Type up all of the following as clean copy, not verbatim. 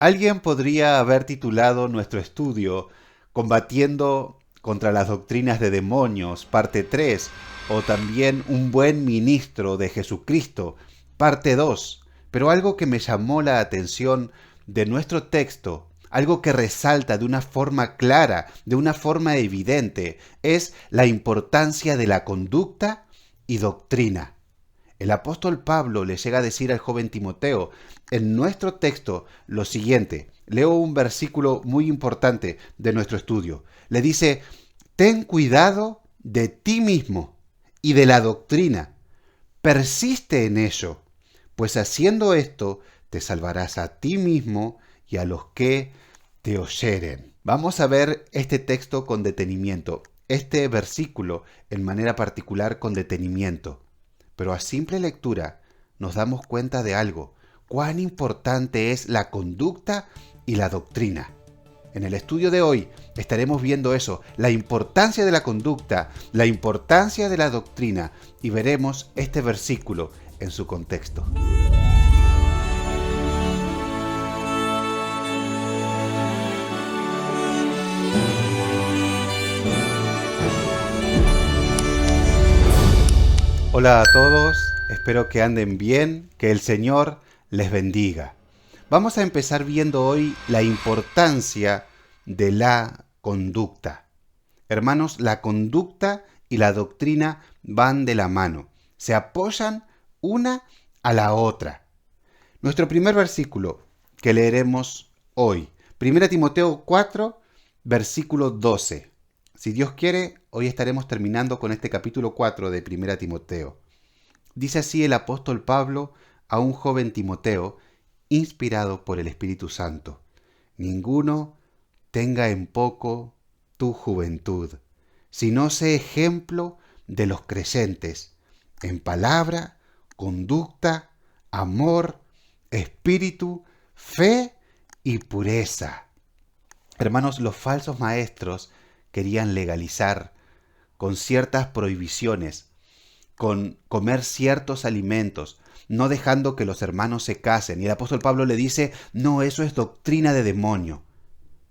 Alguien podría haber titulado nuestro estudio Combatiendo contra las doctrinas de demonios, parte 3, o también Un buen ministro de Jesucristo, parte 2. Pero algo que me llamó la atención de nuestro texto, algo que resalta de una forma clara, de una forma evidente, es la importancia de la conducta y doctrina. El apóstol Pablo le llega a decir al joven Timoteo en nuestro texto lo siguiente. Leo un versículo muy importante de nuestro estudio. Le dice, ten cuidado de ti mismo y de la doctrina. Persiste en ello, pues haciendo esto te salvarás a ti mismo y a los que te oyeren. Vamos a ver este texto con detenimiento, este versículo en manera particular con detenimiento. Pero a simple lectura nos damos cuenta de algo, cuán importante es la conducta y la doctrina. En el estudio de hoy estaremos viendo eso, la importancia de la conducta, la importancia de la doctrina, y veremos este versículo en su contexto. Hola a todos, espero que anden bien, que el Señor les bendiga. Vamos a empezar viendo hoy la importancia de la conducta. Hermanos, la conducta y la doctrina van de la mano, se apoyan una a la otra. Nuestro primer versículo que leeremos hoy, 1 Timoteo 4, versículo 12. Si Dios quiere, hoy estaremos terminando con este capítulo 4 de 1 Timoteo. Dice así el apóstol Pablo a un joven Timoteo, inspirado por el Espíritu Santo. Ninguno tenga en poco tu juventud, sino sé ejemplo de los creyentes, en palabra, conducta, amor, espíritu, fe y pureza. Hermanos, los falsos maestros querían legalizar con ciertas prohibiciones, con comer ciertos alimentos, no dejando que los hermanos se casen. Y el apóstol Pablo le dice, no, eso es doctrina de demonio.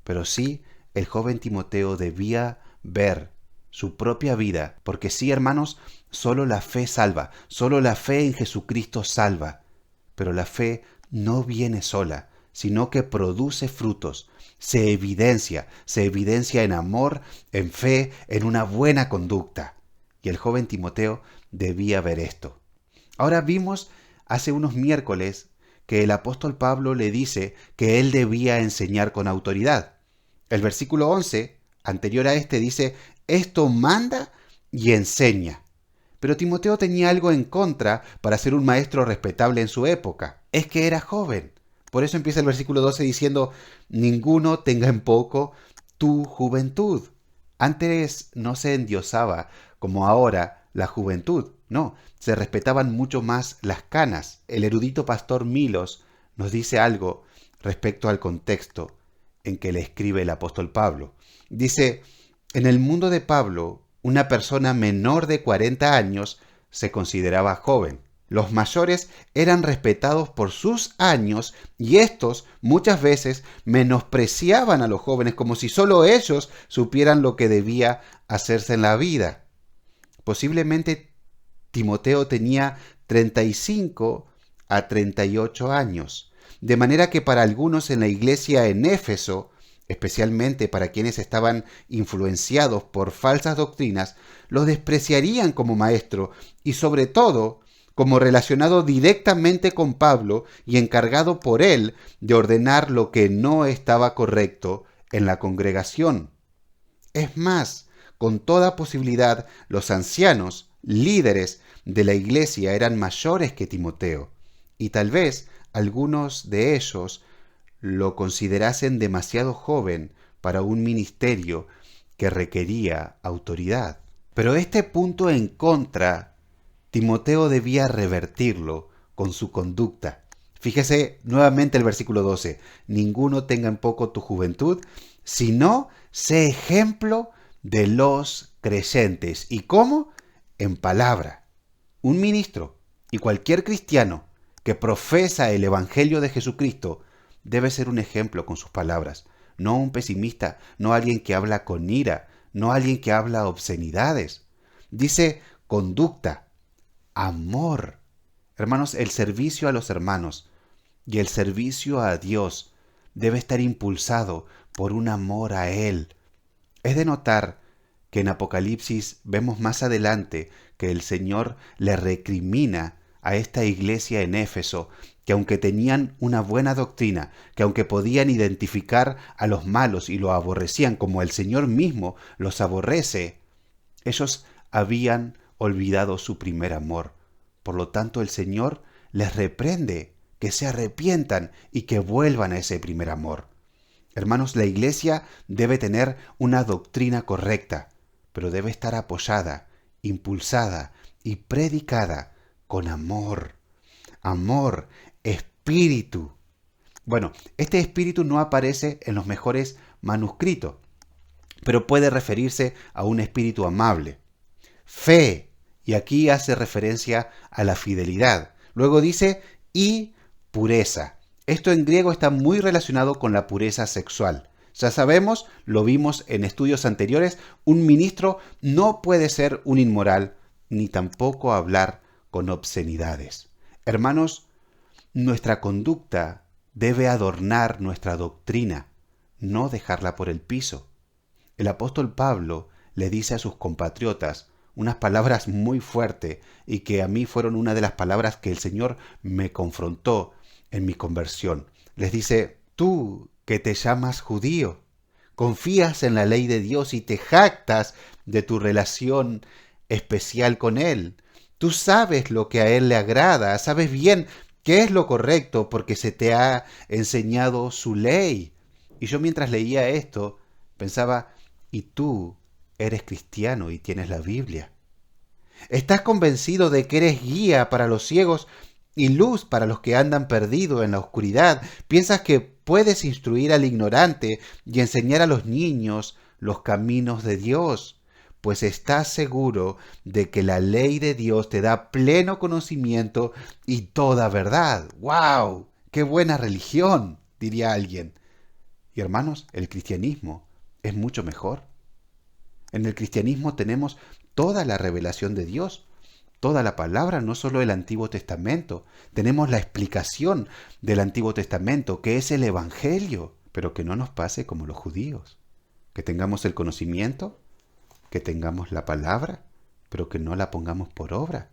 Pero sí, el joven Timoteo debía ver su propia vida, porque sí, hermanos, solo la fe salva, solo la fe en Jesucristo salva. Pero la fe no viene sola, sino que produce frutos, se evidencia en amor, en fe, en una buena conducta. Y el joven Timoteo debía ver esto. Ahora vimos hace unos miércoles que el apóstol Pablo le dice que él debía enseñar con autoridad. El versículo 11, anterior a este, dice, esto manda y enseña. Pero Timoteo tenía algo en contra para ser un maestro respetable en su época. Es que era joven. Por eso empieza el versículo 12 diciendo, ninguno tenga en poco tu juventud. Antes no se endiosaba como ahora la juventud. No, se respetaban mucho más las canas. El erudito pastor Milos nos dice algo respecto al contexto en que le escribe el apóstol Pablo. Dice, en el mundo de Pablo, una persona menor de 40 años se consideraba joven. Los mayores eran respetados por sus años y estos muchas veces menospreciaban a los jóvenes como si solo ellos supieran lo que debía hacerse en la vida. Posiblemente Timoteo tenía 35 a 38 años, de manera que para algunos en la iglesia en Éfeso, especialmente para quienes estaban influenciados por falsas doctrinas, lo despreciarían como maestro y sobre todo como relacionado directamente con Pablo y encargado por él de ordenar lo que no estaba correcto en la congregación. Es más, con toda posibilidad, los ancianos, líderes de la iglesia eran mayores que Timoteo, y tal vez algunos de ellos lo considerasen demasiado joven para un ministerio que requería autoridad. Pero este punto en contra, Timoteo debía revertirlo con su conducta. Fíjese nuevamente el versículo 12. Ninguno tenga en poco tu juventud, sino sé ejemplo de los creyentes. ¿Y cómo? En palabra. Un ministro y cualquier cristiano que profesa el Evangelio de Jesucristo debe ser un ejemplo con sus palabras, no un pesimista, no alguien que habla con ira, no alguien que habla obscenidades. Dice conducta, amor. Hermanos, el servicio a los hermanos y el servicio a Dios debe estar impulsado por un amor a Él. Es de notar que en Apocalipsis vemos más adelante que el Señor le recrimina a esta iglesia en Éfeso que aunque tenían una buena doctrina, que aunque podían identificar a los malos y lo aborrecían como el Señor mismo los aborrece, ellos habían olvidado su primer amor. Por lo tanto, el Señor les reprende que se arrepientan y que vuelvan a ese primer amor. Hermanos, la iglesia debe tener una doctrina correcta, pero debe estar apoyada, impulsada y predicada con amor. Amor, espíritu. Bueno, este espíritu no aparece en los mejores manuscritos, pero puede referirse a un espíritu amable. Fe, y aquí hace referencia a la fidelidad. Luego dice, y pureza. Esto en griego está muy relacionado con la pureza sexual. Ya sabemos, lo vimos en estudios anteriores, un ministro no puede ser un inmoral, ni tampoco hablar con obscenidades. Hermanos, nuestra conducta debe adornar nuestra doctrina, no dejarla por el piso. El apóstol Pablo le dice a sus compatriotas unas palabras muy fuertes y que a mí fueron una de las palabras que el Señor me confrontó en mi conversión. Les dice, tú que te llamas judío, confías en la ley de Dios y te jactas de tu relación especial con Él. Tú sabes lo que a Él le agrada, sabes bien qué es lo correcto porque se te ha enseñado su ley. Y yo mientras leía esto pensaba, ¿y tú eres cristiano y tienes la Biblia? ¿Estás convencido de que eres guía para los ciegos y luz para los que andan perdidos en la oscuridad? ¿Piensas que puedes instruir al ignorante y enseñar a los niños los caminos de Dios? Pues estás seguro de que la ley de Dios te da pleno conocimiento y toda verdad. ¡Wow! ¡Qué buena religión!, diría alguien. Y hermanos, el cristianismo es mucho mejor. En el cristianismo tenemos toda la revelación de Dios, toda la palabra, no solo el Antiguo Testamento. Tenemos la explicación del Antiguo Testamento, que es el Evangelio, pero que no nos pase como los judíos. Que tengamos el conocimiento, que tengamos la palabra, pero que no la pongamos por obra.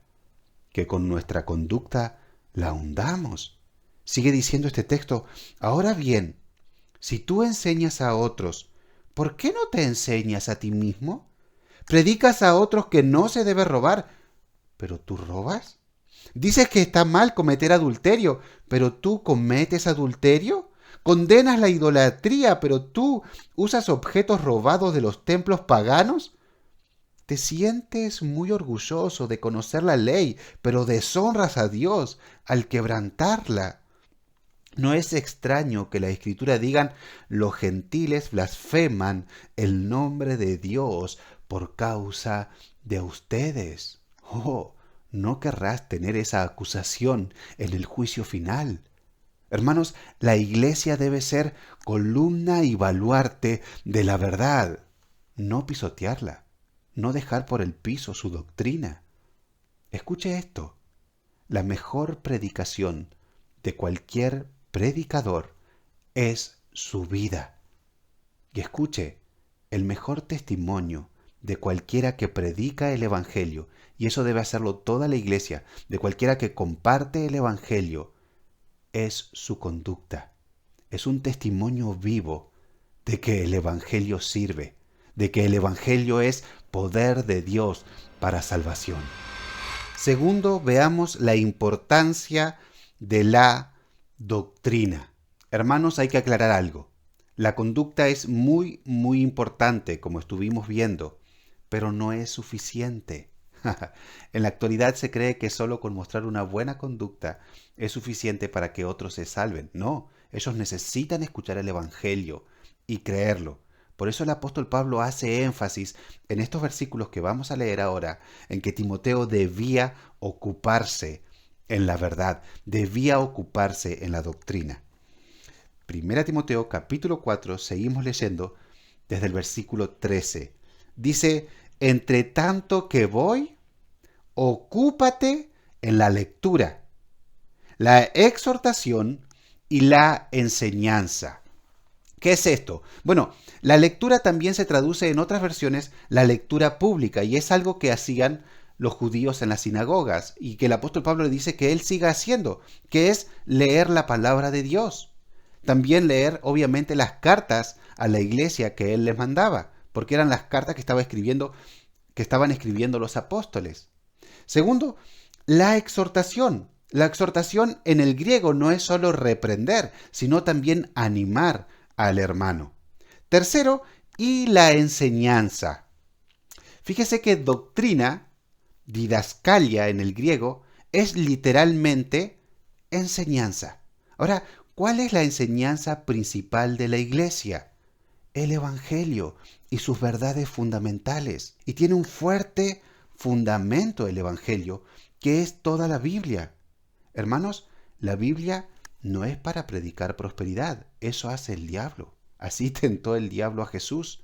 Que con nuestra conducta la hundamos. Sigue diciendo este texto, ahora bien, si tú enseñas a otros, ¿por qué no te enseñas a ti mismo? Predicas a otros que no se debe robar, pero tú robas. Dices que está mal cometer adulterio, pero tú cometes adulterio. Condenas la idolatría, pero tú usas objetos robados de los templos paganos. Te sientes muy orgulloso de conocer la ley, pero deshonras a Dios al quebrantarla. No es extraño que la Escritura digan, los gentiles blasfeman el nombre de Dios por causa de ustedes. Oh, no querrás tener esa acusación en el juicio final. Hermanos, la iglesia debe ser columna y baluarte de la verdad, no pisotearla, no dejar por el piso su doctrina. Escuche esto, la mejor predicación de cualquier predicador es su vida. Y escuche, el mejor testimonio de cualquiera que predica el Evangelio, y eso debe hacerlo toda la iglesia, de cualquiera que comparte el Evangelio, es su conducta. Es un testimonio vivo de que el Evangelio sirve, de que el Evangelio es poder de Dios para salvación. Segundo, veamos la importancia de la doctrina. Hermanos, hay que aclarar algo. La conducta es muy importante, como estuvimos viendo, pero no es suficiente. En la actualidad se cree que solo con mostrar una buena conducta es suficiente para que otros se salven. No, ellos necesitan escuchar el Evangelio y creerlo. Por eso el apóstol Pablo hace énfasis en estos versículos que vamos a leer ahora, en que Timoteo debía ocuparse en la verdad, debía ocuparse en la doctrina. Primera Timoteo capítulo 4, seguimos leyendo desde el versículo 13. Dice, entre tanto que voy, ocúpate en la lectura, la exhortación y la enseñanza. ¿Qué es esto? Bueno, la lectura también se traduce en otras versiones la lectura pública y es algo que hacían los judíos en las sinagogas y que el apóstol Pablo le dice que él siga haciendo, que es leer la palabra de Dios. También leer, obviamente, las cartas a la iglesia que él les mandaba, porque eran las cartas que estaban escribiendo los apóstoles. Segundo, la exhortación. La exhortación en el griego no es solo reprender, sino también animar al hermano. Tercero, y la enseñanza. Fíjese que doctrina, didascalia en el griego, es literalmente enseñanza. Ahora, ¿cuál es la enseñanza principal de la iglesia? El Evangelio y sus verdades fundamentales. Y tiene un fuerte fundamento el Evangelio, que es toda la Biblia. Hermanos, la Biblia no es para predicar prosperidad, eso hace el diablo. Así tentó el diablo a Jesús.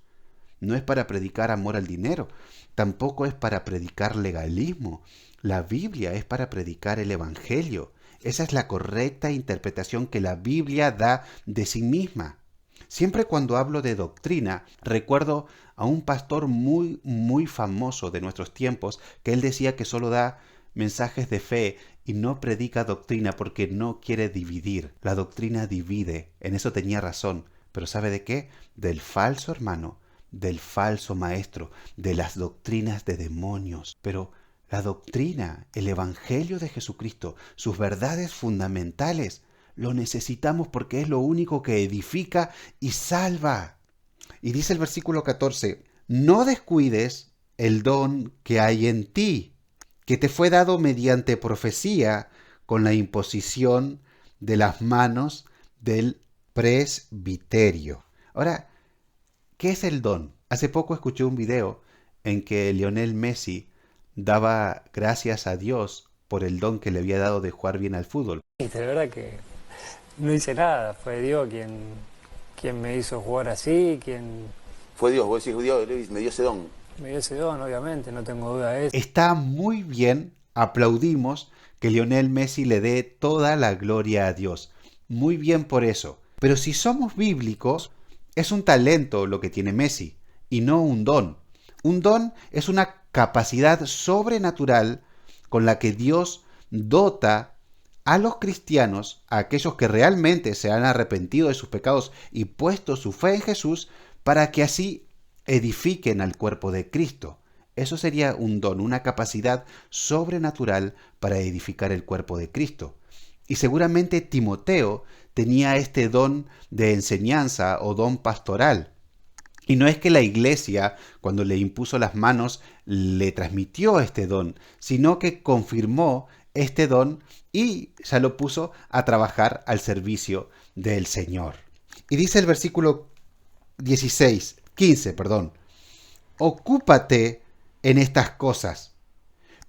No es para predicar amor al dinero, tampoco es para predicar legalismo. La Biblia es para predicar el Evangelio. Esa es la correcta interpretación que la Biblia da de sí misma. Siempre cuando hablo de doctrina, recuerdo a un pastor muy famoso de nuestros tiempos, que él decía que solo da mensajes de fe y no predica doctrina porque no quiere dividir. La doctrina divide, en eso tenía razón, pero ¿sabe de qué? Del falso hermano, del falso maestro, de las doctrinas de demonios. Pero la doctrina, el Evangelio de Jesucristo, sus verdades fundamentales, lo necesitamos porque es lo único que edifica y salva. Y dice el versículo 14, no descuides el don que hay en ti, que te fue dado mediante profecía con la imposición de las manos del presbiterio. Ahora, ¿qué es el don? Hace poco escuché un video en que Lionel Messi daba gracias a Dios por el don que le había dado de jugar bien al fútbol. Y la verdad que no hice nada, fue Dios quien me hizo jugar así, quien Fue Dios, vos decís, Dios me dio ese don. me dio ese don, obviamente, no tengo duda de eso. Está muy bien, aplaudimos que Lionel Messi le dé toda la gloria a Dios. Muy bien por eso. Pero si somos bíblicos, es un talento lo que tiene Messi y no un don. Un don es una capacidad sobrenatural con la que Dios dota a los cristianos, a aquellos que realmente se han arrepentido de sus pecados y puesto su fe en Jesús, para que así edifiquen al cuerpo de Cristo. Eso sería un don, una capacidad sobrenatural para edificar el cuerpo de Cristo. Y seguramente Timoteo tenía este don de enseñanza o don pastoral. Y no es que la iglesia, cuando le impuso las manos, le transmitió este don, sino que confirmó este don y ya lo puso a trabajar al servicio del Señor. Y dice el versículo 15, ocúpate en estas cosas,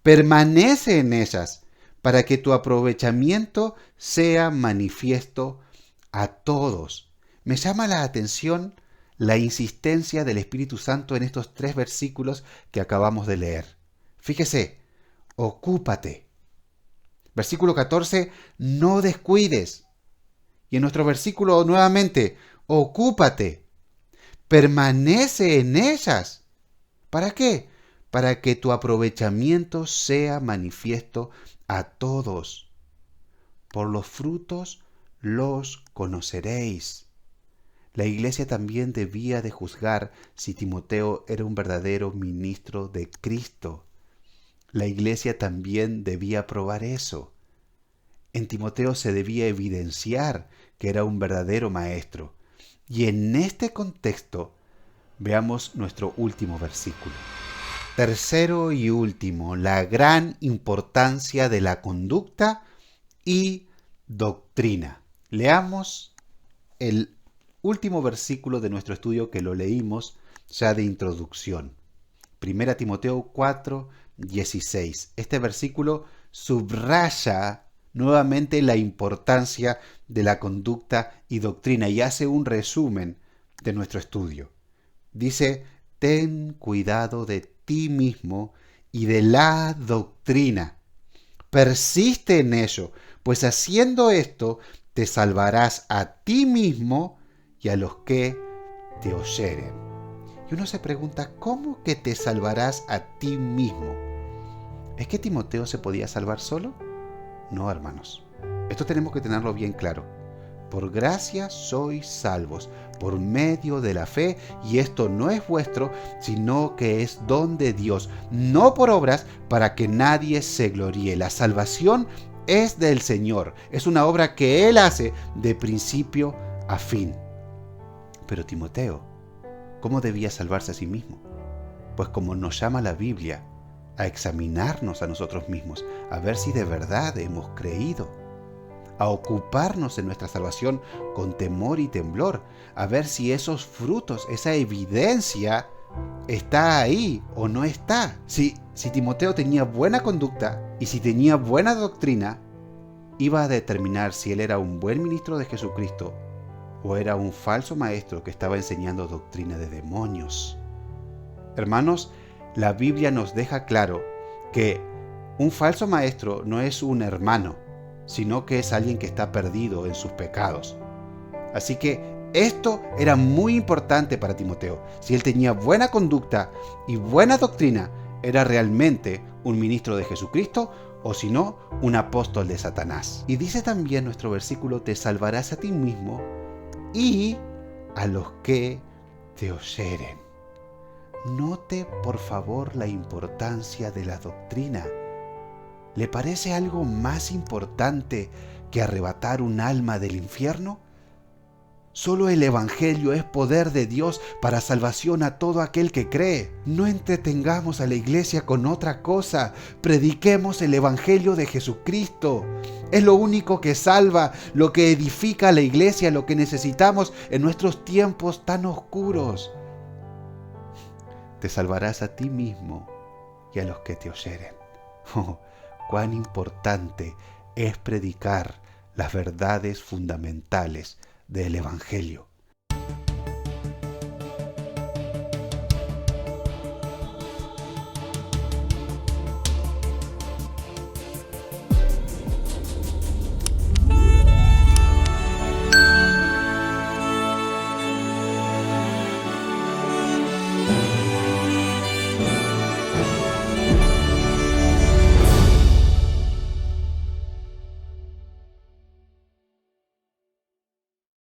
permanece en ellas, para que tu aprovechamiento sea manifiesto a todos. Me llama la atención la insistencia del Espíritu Santo en estos 3 versículos que acabamos de leer. Fíjese, ocúpate. Versículo 14, no descuides. Y en nuestro versículo nuevamente, ocúpate. Permanece en ellas. ¿Para qué? Para que tu aprovechamiento sea manifiesto a todos. Por los frutos los conoceréis. La iglesia también debía de juzgar si Timoteo era un verdadero ministro de Cristo. La iglesia también debía probar eso. En Timoteo se debía evidenciar que era un verdadero maestro. Y en este contexto, veamos nuestro último versículo. Tercero y último, la gran importancia de la conducta y doctrina. Leamos el último versículo de nuestro estudio que lo leímos ya de introducción. Primera Timoteo 4, 16. Este versículo subraya nuevamente la importancia de la conducta y doctrina y hace un resumen de nuestro estudio. Dice, ten cuidado de ti mismo y de la doctrina. Persiste en ello, pues haciendo esto te salvarás a ti mismo y a los que te oyeren. Y uno se pregunta, ¿cómo que te salvarás a ti mismo? ¿Es que Timoteo se podía salvar solo? No, hermanos. Esto tenemos que tenerlo bien claro. Por gracia sois salvos, por medio de la fe, y esto no es vuestro, sino que es don de Dios, no por obras, para que nadie se gloríe. La salvación es del Señor, es una obra que Él hace de principio a fin. Pero Timoteo, ¿cómo debía salvarse a sí mismo? Pues como nos llama la Biblia, a examinarnos a nosotros mismos, a ver si de verdad hemos creído, a ocuparnos en nuestra salvación con temor y temblor, a ver si esos frutos, esa evidencia, está ahí o no está. Si Timoteo tenía buena conducta y si tenía buena doctrina, iba a determinar si él era un buen ministro de Jesucristo o era un falso maestro que estaba enseñando doctrina de demonios. Hermanos, la Biblia nos deja claro que un falso maestro no es un hermano, sino que es alguien que está perdido en sus pecados. Así que esto era muy importante para Timoteo. Si él tenía buena conducta y buena doctrina, era realmente un ministro de Jesucristo o si no, un apóstol de Satanás. Y dice también nuestro versículo, te salvarás a ti mismo y a los que te oyeren. Note por favor la importancia de la doctrina. ¿Le parece algo más importante que arrebatar un alma del infierno? Solo el Evangelio es poder de Dios para salvación a todo aquel que cree. No entretengamos a la iglesia con otra cosa. Prediquemos el Evangelio de Jesucristo. Es lo único que salva, lo que edifica a la iglesia, lo que necesitamos en nuestros tiempos tan oscuros. Te salvarás a ti mismo y a los que te oyeren. Oh, cuán importante es predicar las verdades fundamentales del Evangelio.